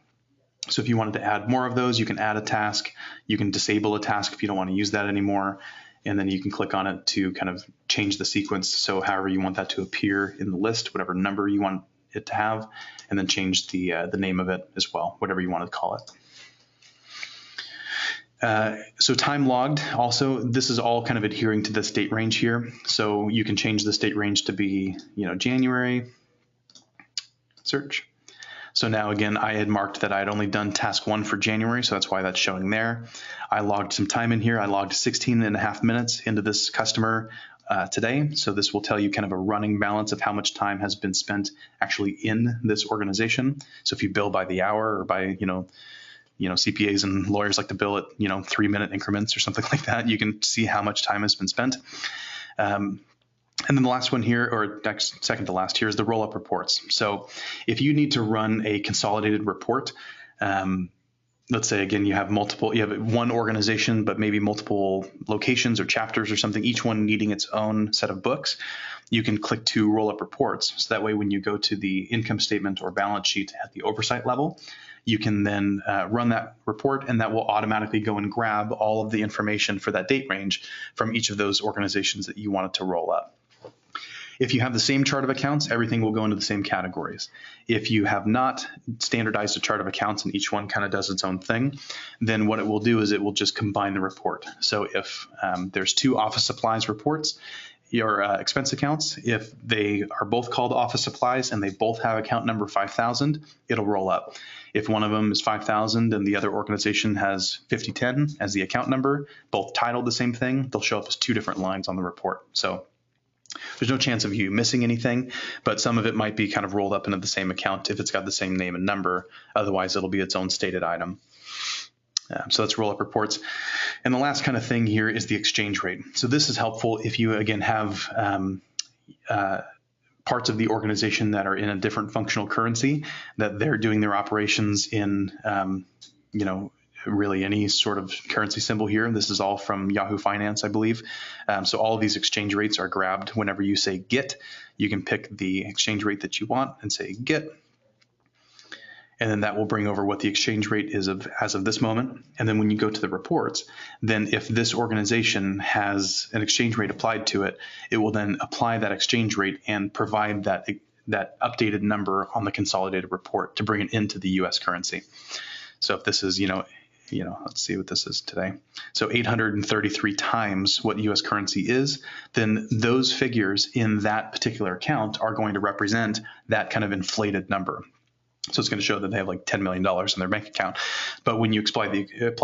[SPEAKER 1] So if you wanted to add more of those, you can add a task. You can disable a task if you don't want to use that anymore. And then you can click on it to kind of change the sequence. So however you want that to appear in the list, whatever number you want it to have, and then change the name of it as well, whatever you want to call it. So time logged also, this is all kind of adhering to this date range here. So you can change this date range to be, January, search. So now again, I had marked that I had only done task 1 for January, so that's why that's showing there. I logged some time in here. I logged 16.5 minutes into this customer today. So this will tell you kind of a running balance of how much time has been spent actually in this organization. So if you bill by the hour or by, CPAs and lawyers like to bill at, 3-minute increments or something like that, you can see how much time has been spent. And then the last one here, or next, second to last here, is the roll-up reports. So if you need to run a consolidated report, let's say, again, you have one organization, but maybe multiple locations or chapters or something, each one needing its own set of books, you can click to roll up reports. So that way, when you go to the income statement or balance sheet at the oversight level, you can then run that report, and that will automatically go and grab all of the information for that date range from each of those organizations that you wanted to roll up. If you have the same chart of accounts, everything will go into the same categories. If you have not standardized a chart of accounts and each one kind of does its own thing, then what it will do is it will just combine the report. So if there's 2 office supplies reports, your expense accounts, if they are both called office supplies and they both have account number 5,000, it'll roll up. If one of them is 5,000 and the other organization has 5010 as the account number, both titled the same thing, they'll show up as 2 different lines on the report. So there's no chance of you missing anything, but some of it might be kind of rolled up into the same account if it's got the same name and number. Otherwise, it'll be its own stated item. So let's roll up reports. And the last kind of thing here is the exchange rate. So this is helpful if you, again, have parts of the organization that are in a different functional currency, that they're doing their operations in, really any sort of currency symbol here. This is all from Yahoo Finance, I believe. So all of these exchange rates are grabbed whenever you say get. You can pick the exchange rate that you want and say get. and then that will bring over what the exchange rate is as of this moment. And then when you go to the reports, then if this organization has an exchange rate applied to it, it will then apply that exchange rate and provide that updated number on the consolidated report to bring it into the U.S. currency. So if this is, let's see what this is today. So 833 times what U.S. currency is, then those figures in that particular account are going to represent that kind of inflated number. So it's going to show that they have like $10 million in their bank account. But when you apply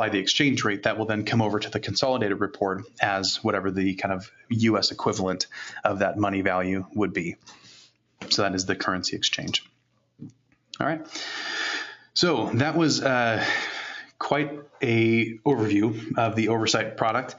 [SPEAKER 1] the exchange rate, that will then come over to the consolidated report as whatever the kind of U.S. equivalent of that money value would be. So that is the currency exchange. All right. So that was quite a overview of the oversight product.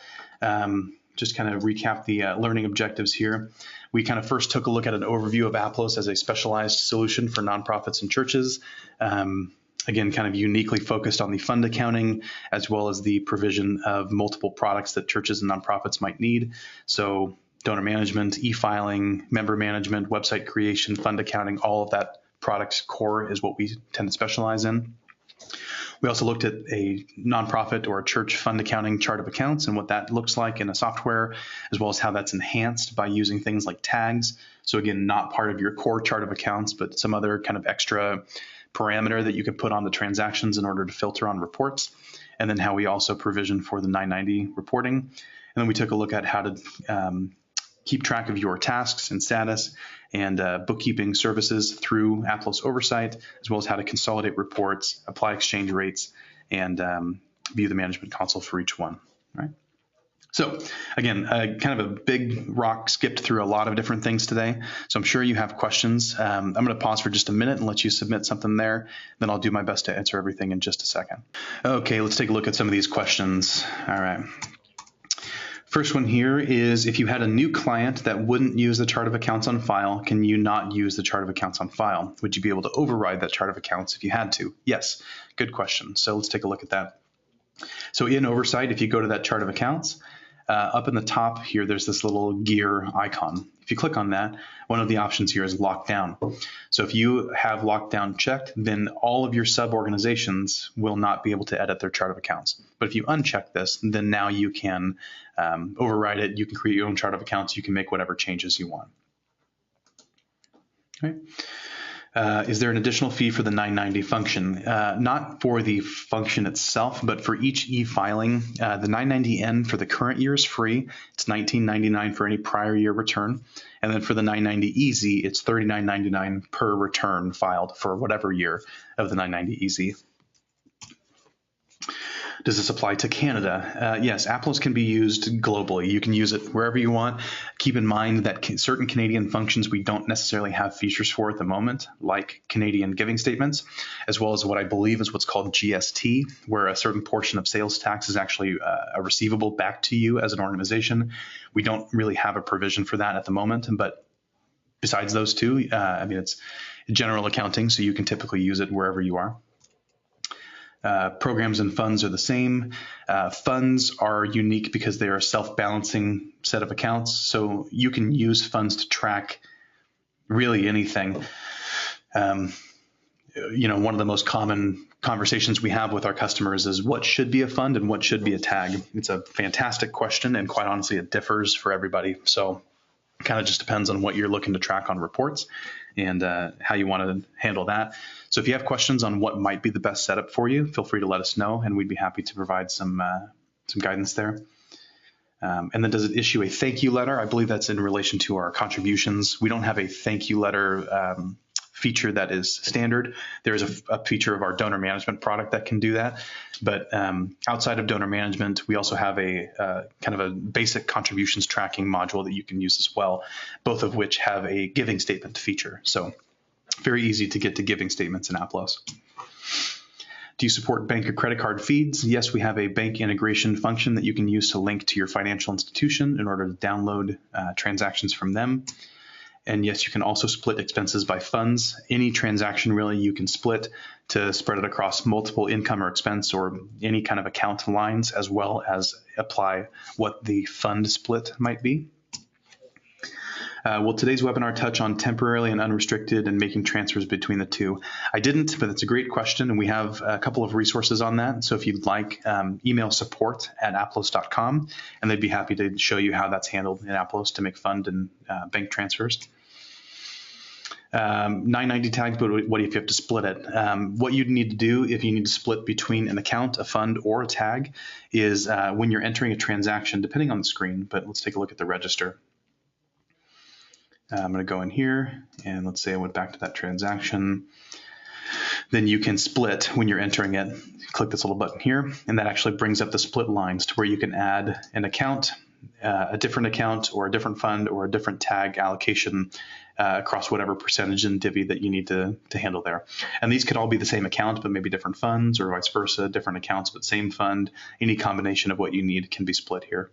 [SPEAKER 1] Just kind of recap the learning objectives here. We kind of first took a look at an overview of Aplos as a specialized solution for nonprofits and churches. Again, kind of uniquely focused on the fund accounting, as well as the provision of multiple products that churches and nonprofits might need. So donor management, e-filing, member management, website creation, fund accounting, all of that product's core is what we tend to specialize in. We also looked at a nonprofit or a church fund accounting chart of accounts and what that looks like in a software, as well as how that's enhanced by using things like tags. So again, not part of your core chart of accounts, but some other kind of extra parameter that you can put on the transactions in order to filter on reports. And then how we also provision for the 990 reporting. And then we took a look at how to keep track of your tasks and status and bookkeeping services through Aplos Oversight, as well as how to consolidate reports, apply exchange rates, and view the management console for each one. Right. So again, kind of a big rock skipped through a lot of different things today. So I'm sure you have questions. I'm going to pause for just a minute and let you submit something there. Then I'll do my best to answer everything in just a second. Okay, let's take a look at some of these questions. All right. First one here is, if you had a new client that wouldn't use the chart of accounts on file, can you not use the chart of accounts on file? Would you be able to override that chart of accounts if you had to? Yes, good question. So let's take a look at that. So in Oversight, if you go to that chart of accounts, up in the top here, there's this little gear icon. If you click on that, one of the options here is lockdown. So if you have lockdown checked, then all of your sub-organizations will not be able to edit their chart of accounts. But if you uncheck this, then now you can override it. You can create your own chart of accounts. You can make whatever changes you want. Okay. Is there an additional fee for the 990 function? Not for the function itself, but for each e-filing. The 990N for the current year is free. It's $19.99 for any prior year return. And then for the 990 Easy, it's $39.99 per return filed for whatever year of the 990 Easy. Does this apply to Canada? Yes, Aplos can be used globally. You can use it wherever you want. Keep in mind that certain Canadian functions we don't necessarily have features for at the moment, like Canadian giving statements, as well as what I believe is what's called GST, where a certain portion of sales tax is actually a receivable back to you as an organization. We don't really have a provision for that at the moment, but besides those two, I mean, it's general accounting, so you can typically use it wherever you are. Programs and funds are the same. Funds are unique because they are a self-balancing set of accounts. So you can use funds to track really anything. One of the most common conversations we have with our customers is what should be a fund and what should be a tag. It's a fantastic question, and quite honestly, it differs for everybody. So it kind of just depends on what you're looking to track on reports and how you want to handle that. So if you have questions on what might be the best setup for you, feel free to let us know, and we'd be happy to provide some guidance there. And then does it issue a thank you letter? I believe that's in relation to our contributions. We don't have a thank you letter feature that is standard. There's a feature of our donor management product that can do that. But outside of donor management, we also have a kind of a basic contributions tracking module that you can use as well, both of which have a giving statement feature. So very easy to get to giving statements in Aplos. Do you support bank or credit card feeds? Yes, we have a bank integration function that you can use to link to your financial institution in order to download transactions from them. And yes, you can also split expenses by funds. Any transaction really you can split to spread it across multiple income or expense or any kind of account lines, as well as apply what the fund split might be. Will today's webinar touch on temporarily and unrestricted and making transfers between the two? I didn't, but it's a great question, and we have a couple of resources on that. So if you'd like, email support@aplos.com, and they'd be happy to show you how that's handled in Aplos to make fund and bank transfers. 990 tags, but what if you have to split it? What you'd need to do if you need to split between an account, a fund, or a tag is when you're entering a transaction, depending on the screen, but let's take a look at the register. I'm going to go in here, and let's say I went back to that transaction. Then you can split when you're entering it. Click this little button here, and that actually brings up the split lines to where you can add an account, a different account, or a different fund, or a different tag allocation across whatever percentage and divvy that you need to handle there. And these could all be the same account, but maybe different funds, or vice versa, different accounts, but same fund. Any combination of what you need can be split here.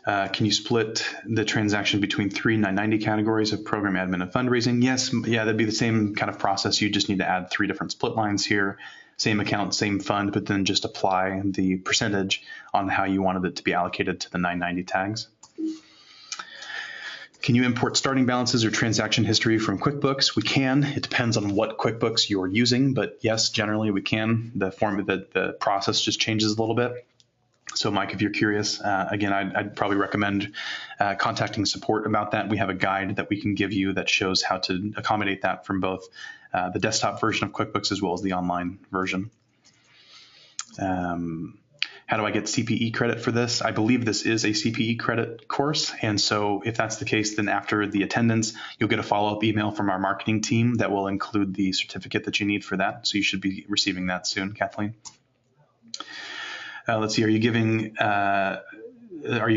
[SPEAKER 1] Can you split the transaction between 3 990 categories of program admin and fundraising? Yes, yeah, that'd be the same kind of process. You just need to add 3 different split lines here, same account, same fund, but then just apply the percentage on how you wanted it to be allocated to the 990 tags. Can you import starting balances or transaction history from QuickBooks? We can. It depends on what QuickBooks you're using, but yes, generally we can. The process just changes a little bit. So Mike, if you're curious, again, I'd probably recommend contacting support about that. We have a guide that we can give you that shows how to accommodate that from both the desktop version of QuickBooks as well as the online version. How do I get CPE credit for this? I believe this is a CPE credit course. And so if that's the case, then after the attendance, you'll get a follow-up email from our marketing team that will include the certificate that you need for that. So you should be receiving that soon, Kathleen. Let's see, are you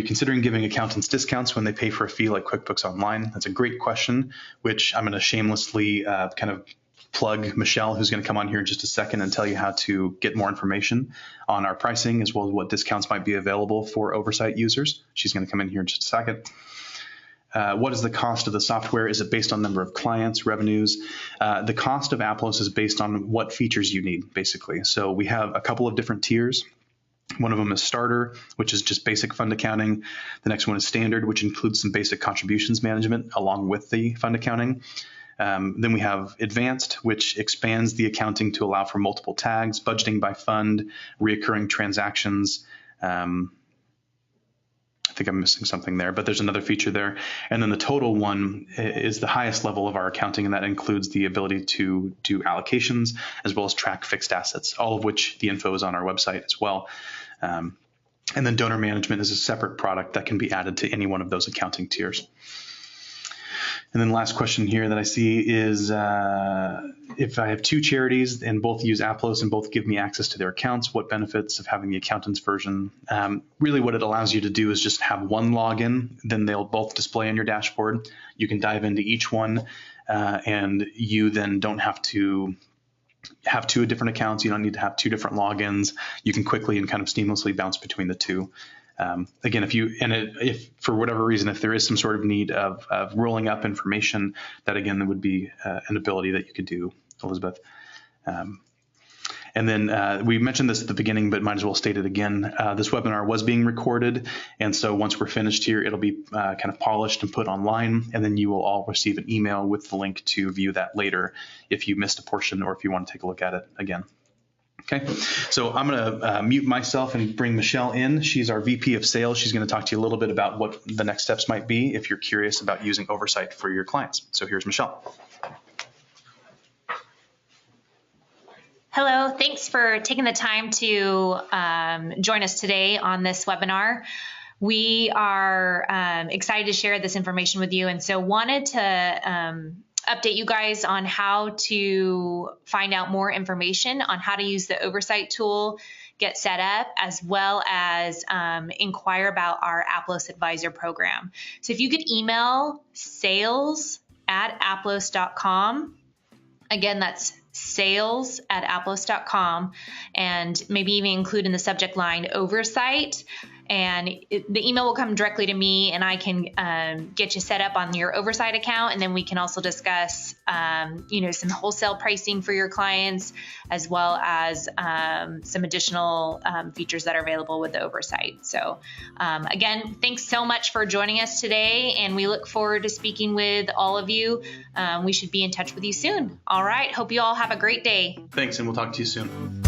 [SPEAKER 1] considering giving accountants discounts when they pay for a fee like QuickBooks Online? That's a great question, which I'm going to shamelessly kind of plug Michelle, who's going to come on here in just a second and tell you how to get more information on our pricing as well as what discounts might be available for oversight users. She's going to come in here in just a second. What is the cost of the software? Is it based on number of clients, revenues? The cost of Aplos is based on what features you need, basically. So we have a couple of different tiers. One of them is Starter, which is just basic fund accounting. The next one is Standard, which includes some basic contributions management along with the fund accounting. Then we have Advanced, which expands the accounting to allow for multiple tags, budgeting by fund, reoccurring transactions. I think I'm missing something there, but there's another feature there. And then the Total one is the highest level of our accounting, and that includes the ability to do allocations as well as track fixed assets, all of which the info is on our website as well. And then Donor Management is a separate product that can be added to any one of those accounting tiers. And then the last question here that I see is if I have 2 charities and both use Aplos and both give me access to their accounts, what benefits of having the accountant's version? Really what it allows you to do is just have one login, then they'll both display on your dashboard. You can dive into each one and you then don't have to have 2 different accounts. You don't need to have 2 different logins. You can quickly and kind of seamlessly bounce between the 2. Again, if for whatever reason, if there is some sort of need of rolling up information, that again would be an ability that you could do, Elizabeth. And then we mentioned this at the beginning, but might as well state it again. This webinar was being recorded, and so once we're finished here, it'll be kind of polished and put online, and then you will all receive an email with the link to view that later if you missed a portion or if you want to take a look at it again. Okay, so I'm going to mute myself and bring Michelle in. She's our VP of Sales. She's going to talk to you a little bit about what the next steps might be if you're curious about using oversight for your clients. So here's Michelle.
[SPEAKER 2] Hello, thanks for taking the time to join us today on this webinar. We are excited to share this information with you, and so wanted to update you guys on how to find out more information on how to use the oversight tool, get set up, as well as inquire about our Aplos Advisor program. So if you could email sales@aplos.com, again, that's sales@aplos.com, and maybe even include in the subject line oversight, And the email will come directly to me, and I can get you set up on your oversight account. And then we can also discuss, some wholesale pricing for your clients, as well as some additional features that are available with the oversight. So again, thanks so much for joining us today, and we look forward to speaking with all of you. We should be in touch with you soon. All right. Hope you all have a great day.
[SPEAKER 1] Thanks, and we'll talk to you soon.